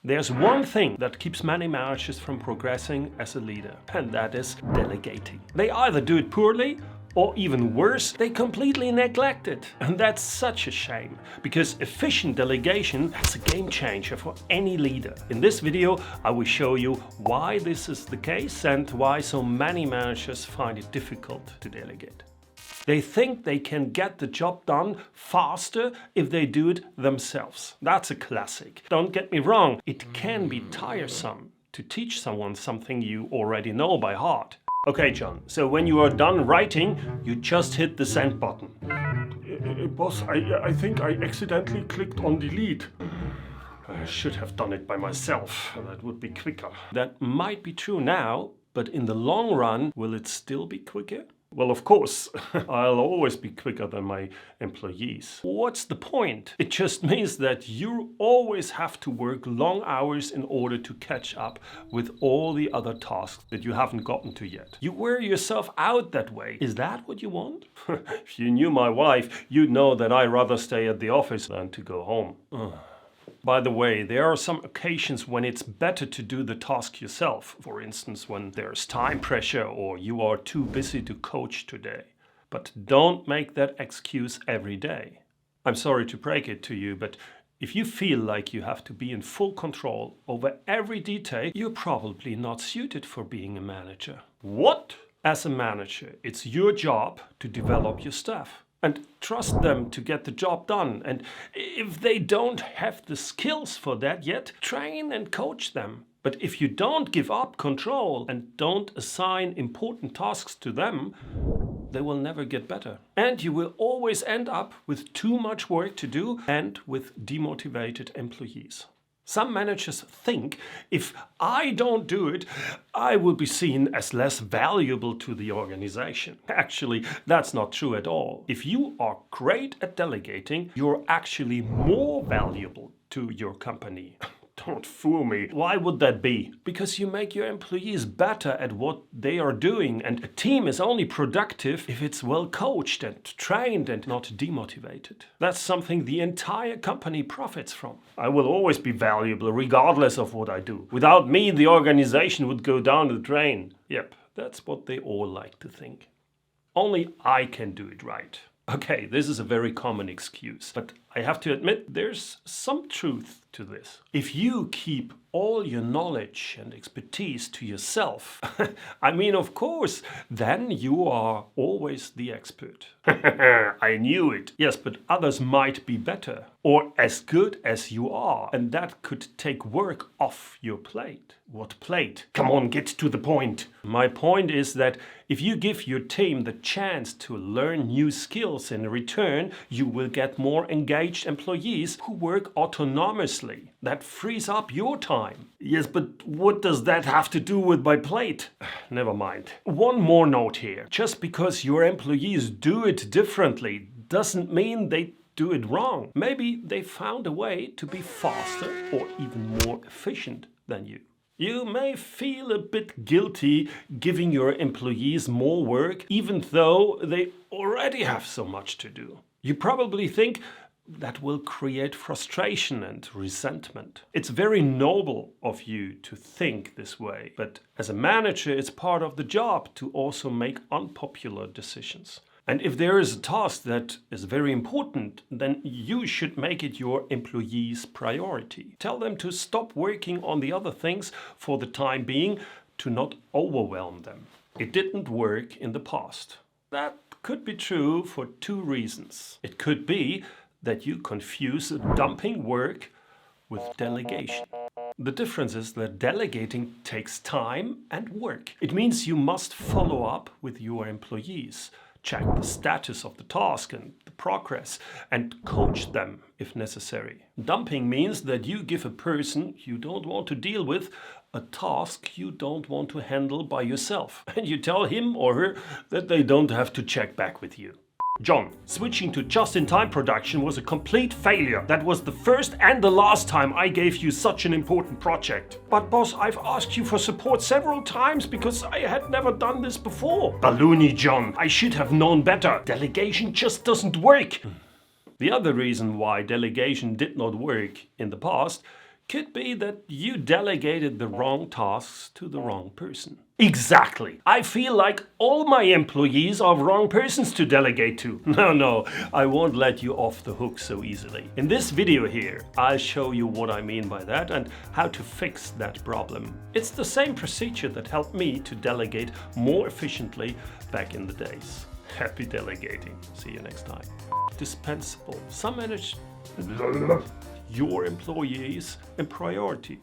There's one thing that keeps many managers from progressing as a leader, and that is delegating. They either do it poorly, or even worse, they completely neglect it. And that's such a shame, because efficient delegation is a game changer for any leader. In this video, I will show you why this is the case and why so many managers find it difficult to delegate. They think they can get the job done faster if they do it themselves. That's a classic. Don't get me wrong, it can be tiresome to teach someone something you already know by heart. Okay, John, so when you are done writing, you just hit the send button. Boss, I think I accidentally clicked on delete. I should have done it by myself. That would be quicker. That might be true now, but in the long run, will it still be quicker? Well, of course, I'll always be quicker than my employees. What's the point? It just means that you always have to work long hours in order to catch up with all the other tasks that you haven't gotten to yet. You wear yourself out that way. Is that what you want? If you knew my wife, you'd know that I'd rather stay at the office than to go home. By the way, there are some occasions when it's better to do the task yourself. For instance, when there's time pressure or you are too busy to coach today. But don't make that excuse every day. I'm sorry to break it to you, but if you feel like you have to be in full control over every detail, you're probably not suited for being a manager. What? As a manager, it's your job to develop your staff. And trust them to get the job done. And if they don't have the skills for that yet, train and coach them. But if you don't give up control and don't assign important tasks to them, they will never get better. And you will always end up with too much work to do and with demotivated employees. Some managers think if I don't do it, I will be seen as less valuable to the organization. Actually, that's not true at all. If you are great at delegating, you're actually more valuable to your company. Don't fool me. Why would that be? Because you make your employees better at what they are doing, and a team is only productive if it's well coached and trained and not demotivated. That's something the entire company profits from. I will always be valuable regardless of what I do. Without me, the organization would go down the drain. Yep, that's what they all like to think. Only I can do it right. Okay, this is a very common excuse, but I have to admit there's some truth to this. If you keep all your knowledge and expertise to yourself, I mean, of course, then you are always the expert. I knew it. Yes, but others might be better or as good as you are, and that could take work off your plate. What plate? Come on, get to the point. My point is that if you give your team the chance to learn new skills in return, you will get more engaged employees who work autonomously. That frees up your time. Yes, but what does that have to do with my plate? Never mind. One more note here. Just because your employees do it differently doesn't mean they do it wrong. Maybe they found a way to be faster or even more efficient than you. You may feel a bit guilty giving your employees more work, even though they already have so much to do. You probably think that will create frustration and resentment. It's very noble of you to think this way, but as a manager, it's part of the job to also make unpopular decisions. And if there is a task that is very important, then you should make it your employees' priority. Tell them to stop working on the other things for the time being, to not overwhelm them. It didn't work in the past. That could be true for two reasons. It could be that you confuse dumping work with delegation. The difference is that delegating takes time and work. It means you must follow up with your employees, check the status of the task and the progress, and coach them if necessary. Dumping means that you give a person you don't want to deal with a task you don't want to handle by yourself, and you tell him or her that they don't have to check back with you. John, switching to just-in-time production was a complete failure. That was the first and the last time I gave you such an important project. But boss, I've asked you for support several times because I had never done this before. Baloney, John, I should have known better. Delegation just doesn't work. The other reason why delegation did not work in the past Could be that you delegated the wrong tasks to the wrong person. Exactly. I feel like all my employees are wrong persons to delegate to. No, I won't let you off the hook so easily. In this video here, I'll show you what I mean by that and how to fix that problem. It's the same procedure that helped me to delegate more efficiently back in the days. Happy delegating. See you next time. Dispensable. Some manage your employees in priority.